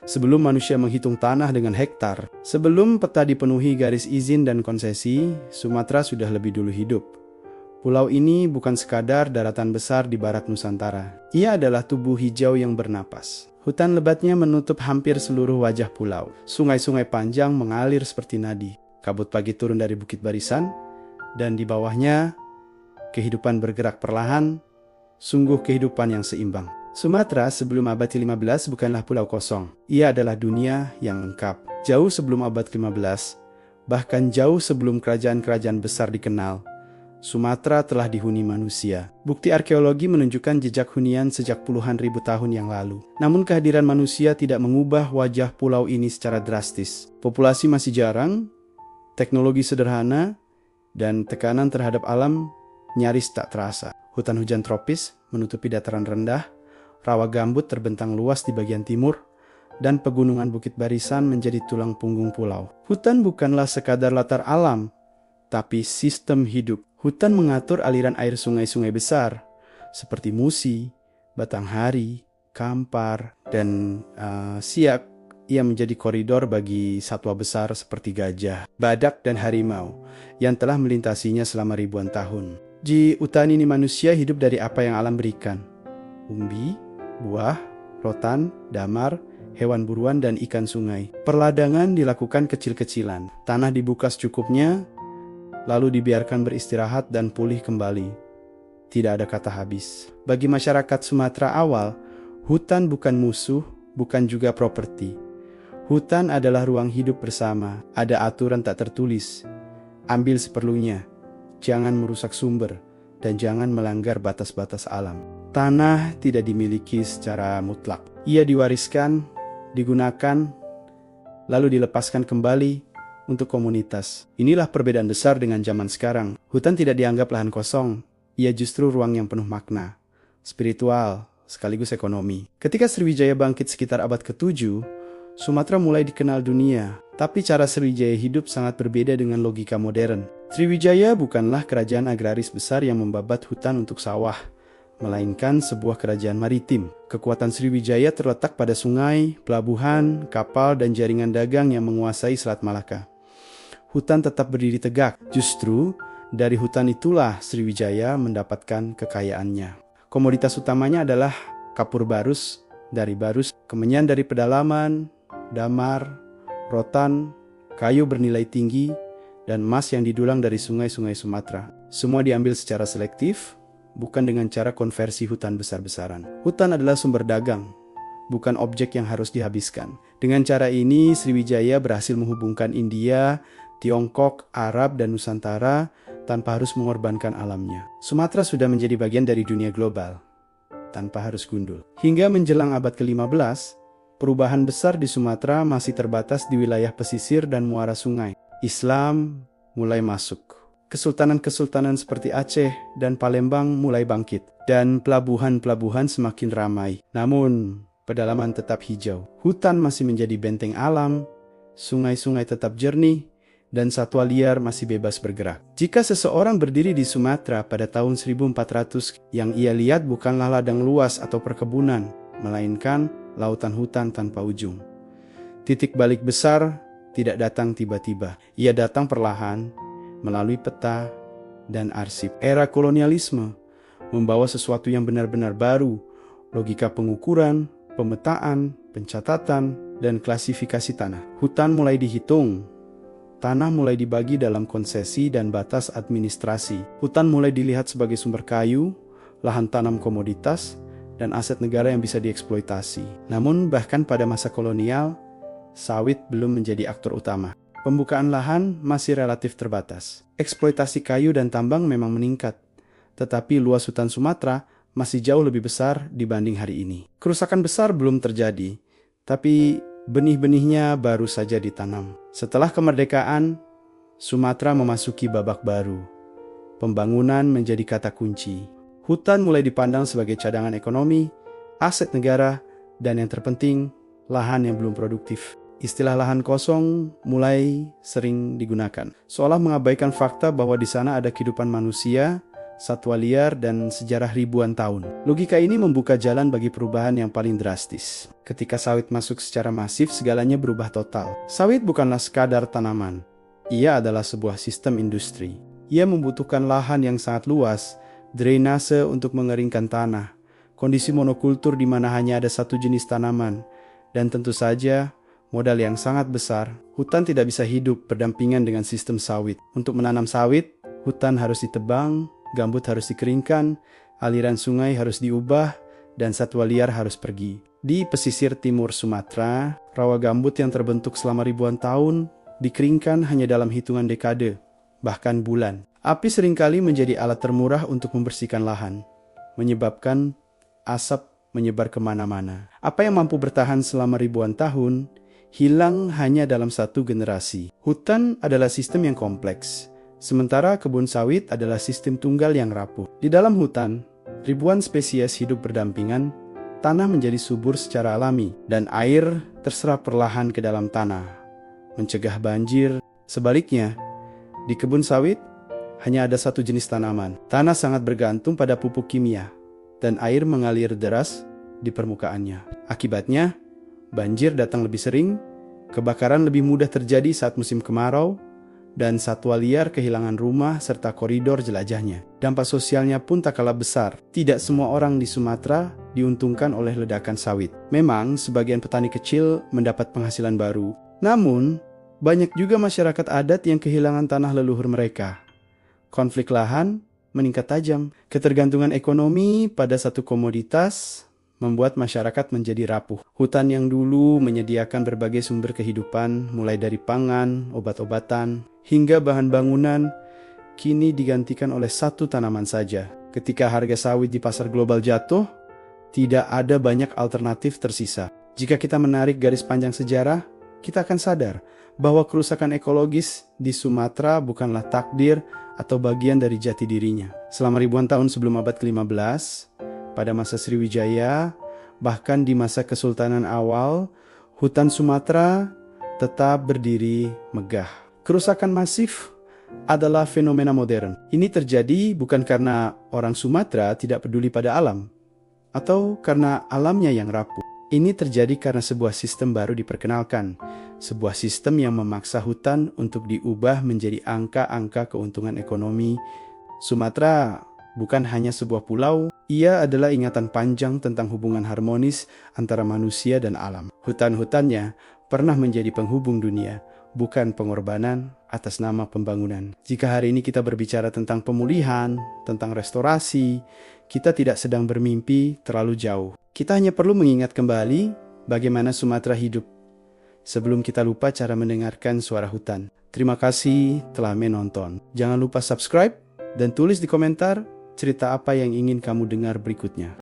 Sebelum manusia menghitung tanah dengan hektar, sebelum peta dipenuhi garis izin dan konsesi, Sumatera sudah lebih dulu hidup. Pulau ini bukan sekadar daratan besar di barat Nusantara. Ia adalah tubuh hijau yang bernapas. Hutan lebatnya menutup hampir seluruh wajah pulau. Sungai-sungai panjang mengalir seperti nadi. Kabut pagi turun dari Bukit Barisan, dan di bawahnya kehidupan bergerak perlahan, sungguh kehidupan yang seimbang. Sumatera sebelum abad ke-15 bukanlah pulau kosong. Ia adalah dunia yang lengkap. Jauh sebelum abad ke-15, bahkan jauh sebelum kerajaan-kerajaan besar dikenal, Sumatera telah dihuni manusia. Bukti arkeologi menunjukkan jejak hunian sejak puluhan ribu tahun yang lalu. Namun kehadiran manusia tidak mengubah wajah pulau ini secara drastis. Populasi masih jarang, teknologi sederhana, dan tekanan terhadap alam nyaris tak terasa. Hutan hujan tropis menutupi dataran rendah, rawa gambut terbentang luas di bagian timur, dan pegunungan Bukit Barisan menjadi tulang punggung pulau. Hutan bukanlah sekadar latar alam, tapi sistem hidup. Hutan mengatur aliran air sungai-sungai besar, seperti Musi, Batanghari, Kampar, dan Siak. Ia menjadi koridor bagi satwa besar seperti gajah, badak, dan harimau yang telah melintasinya selama ribuan tahun. Di hutan ini manusia hidup dari apa yang alam berikan. Umbi, buah, rotan, damar, hewan buruan, dan ikan sungai. Perladangan dilakukan kecil-kecilan. Tanah dibuka secukupnya, lalu dibiarkan beristirahat dan pulih kembali. Tidak ada kata habis. Bagi masyarakat Sumatera awal, hutan bukan musuh, bukan juga properti. Hutan adalah ruang hidup bersama. Ada aturan tak tertulis. Ambil seperlunya. Jangan merusak sumber, dan jangan melanggar batas-batas alam. Tanah tidak dimiliki secara mutlak. Ia diwariskan, digunakan, lalu dilepaskan kembali untuk komunitas. Inilah perbedaan besar dengan zaman sekarang. Hutan tidak dianggap lahan kosong. Ia justru ruang yang penuh makna, spiritual, sekaligus ekonomi. Ketika Sriwijaya bangkit sekitar abad ke-7, Sumatera mulai dikenal dunia. Tapi cara Sriwijaya hidup sangat berbeda dengan logika modern. Sriwijaya bukanlah kerajaan agraris besar yang membabat hutan untuk sawah, melainkan sebuah kerajaan maritim. Kekuatan Sriwijaya terletak pada sungai, pelabuhan, kapal, dan jaringan dagang yang menguasai Selat Malaka. Hutan tetap berdiri tegak. Justru dari hutan itulah Sriwijaya mendapatkan kekayaannya. Komoditas utamanya adalah kapur barus dari barus, kemenyan dari pedalaman, damar, rotan, kayu bernilai tinggi, dan emas yang didulang dari sungai-sungai Sumatera. Semua diambil secara selektif, bukan dengan cara konversi hutan besar-besaran. Hutan adalah sumber dagang, bukan objek yang harus dihabiskan. Dengan cara ini, Sriwijaya berhasil menghubungkan India, Tiongkok, Arab, dan Nusantara tanpa harus mengorbankan alamnya. Sumatera sudah menjadi bagian dari dunia global, tanpa harus gundul. Hingga menjelang abad ke-15, perubahan besar di Sumatera masih terbatas di wilayah pesisir dan muara sungai. Islam mulai masuk. Kesultanan-kesultanan seperti Aceh dan Palembang mulai bangkit. Dan pelabuhan-pelabuhan semakin ramai. Namun, pedalaman tetap hijau. Hutan masih menjadi benteng alam, sungai-sungai tetap jernih, dan satwa liar masih bebas bergerak. Jika seseorang berdiri di Sumatera pada tahun 1400, yang ia lihat bukanlah ladang luas atau perkebunan, melainkan lautan hutan tanpa ujung. Titik balik besar tidak datang tiba-tiba. Ia datang perlahan, melalui peta dan arsip. Era kolonialisme membawa sesuatu yang benar-benar baru, logika pengukuran, pemetaan, pencatatan, dan klasifikasi tanah. Hutan mulai dihitung, tanah mulai dibagi dalam konsesi dan batas administrasi. Hutan mulai dilihat sebagai sumber kayu, lahan tanam komoditas, dan aset negara yang bisa dieksploitasi. Namun bahkan pada masa kolonial, sawit belum menjadi aktor utama. Pembukaan lahan masih relatif terbatas. Eksploitasi kayu dan tambang memang meningkat, tetapi luas hutan Sumatera masih jauh lebih besar dibanding hari ini. Kerusakan besar belum terjadi, tapi benih-benihnya baru saja ditanam. Setelah kemerdekaan, Sumatera memasuki babak baru. Pembangunan menjadi kata kunci. Hutan mulai dipandang sebagai cadangan ekonomi, aset negara, dan yang terpenting, lahan yang belum produktif. Istilah lahan kosong mulai sering digunakan, seolah mengabaikan fakta bahwa di sana ada kehidupan manusia, satwa liar, dan sejarah ribuan tahun. Logika ini membuka jalan bagi perubahan yang paling drastis. Ketika sawit masuk secara masif, segalanya berubah total. Sawit bukanlah sekadar tanaman. Ia adalah sebuah sistem industri. Ia membutuhkan lahan yang sangat luas, drainase untuk mengeringkan tanah, kondisi monokultur di mana hanya ada satu jenis tanaman, dan tentu saja modal yang sangat besar. Hutan tidak bisa hidup berdampingan dengan sistem sawit. Untuk menanam sawit, hutan harus ditebang, gambut harus dikeringkan, aliran sungai harus diubah, dan satwa liar harus pergi. Di pesisir timur Sumatera, rawa gambut yang terbentuk selama ribuan tahun dikeringkan hanya dalam hitungan dekade, bahkan bulan. Api seringkali menjadi alat termurah untuk membersihkan lahan, menyebabkan asap menyebar kemana-mana. Apa yang mampu bertahan selama ribuan tahun, hilang hanya dalam satu generasi. Hutan adalah sistem yang kompleks, sementara kebun sawit adalah sistem tunggal yang rapuh. Di dalam hutan, ribuan spesies hidup berdampingan, tanah menjadi subur secara alami, dan air terserap perlahan ke dalam tanah, mencegah banjir. Sebaliknya, di kebun sawit hanya ada satu jenis tanaman. Tanah sangat bergantung pada pupuk kimia, dan air mengalir deras di permukaannya. Akibatnya, banjir datang lebih sering, kebakaran lebih mudah terjadi saat musim kemarau, dan satwa liar kehilangan rumah serta koridor jelajahnya. Dampak sosialnya pun tak kalah besar. Tidak semua orang di Sumatera diuntungkan oleh ledakan sawit. Memang, sebagian petani kecil mendapat penghasilan baru. Namun, banyak juga masyarakat adat yang kehilangan tanah leluhur mereka. Konflik lahan meningkat tajam. Ketergantungan ekonomi pada satu komoditas membuat masyarakat menjadi rapuh. Hutan yang dulu menyediakan berbagai sumber kehidupan, mulai dari pangan, obat-obatan, hingga bahan bangunan, kini digantikan oleh satu tanaman saja. Ketika harga sawit di pasar global jatuh, tidak ada banyak alternatif tersisa. Jika kita menarik garis panjang sejarah, kita akan sadar bahwa kerusakan ekologis di Sumatera bukanlah takdir atau bagian dari jati dirinya. Selama ribuan tahun sebelum abad ke-15, pada masa Sriwijaya, bahkan di masa Kesultanan awal, hutan Sumatera tetap berdiri megah. Kerusakan masif adalah fenomena modern. Ini terjadi bukan karena orang Sumatera tidak peduli pada alam, atau karena alamnya yang rapuh. Ini terjadi karena sebuah sistem baru diperkenalkan, sebuah sistem yang memaksa hutan untuk diubah menjadi angka-angka keuntungan ekonomi. Sumatera bukan hanya sebuah pulau, ia adalah ingatan panjang tentang hubungan harmonis antara manusia dan alam. Hutan-hutannya pernah menjadi penghubung dunia, bukan pengorbanan atas nama pembangunan. Jika hari ini kita berbicara tentang pemulihan, tentang restorasi, kita tidak sedang bermimpi terlalu jauh. Kita hanya perlu mengingat kembali bagaimana Sumatera hidup, sebelum kita lupa cara mendengarkan suara hutan. Terima kasih telah menonton. Jangan lupa subscribe dan tulis di komentar cerita apa yang ingin kamu dengar berikutnya.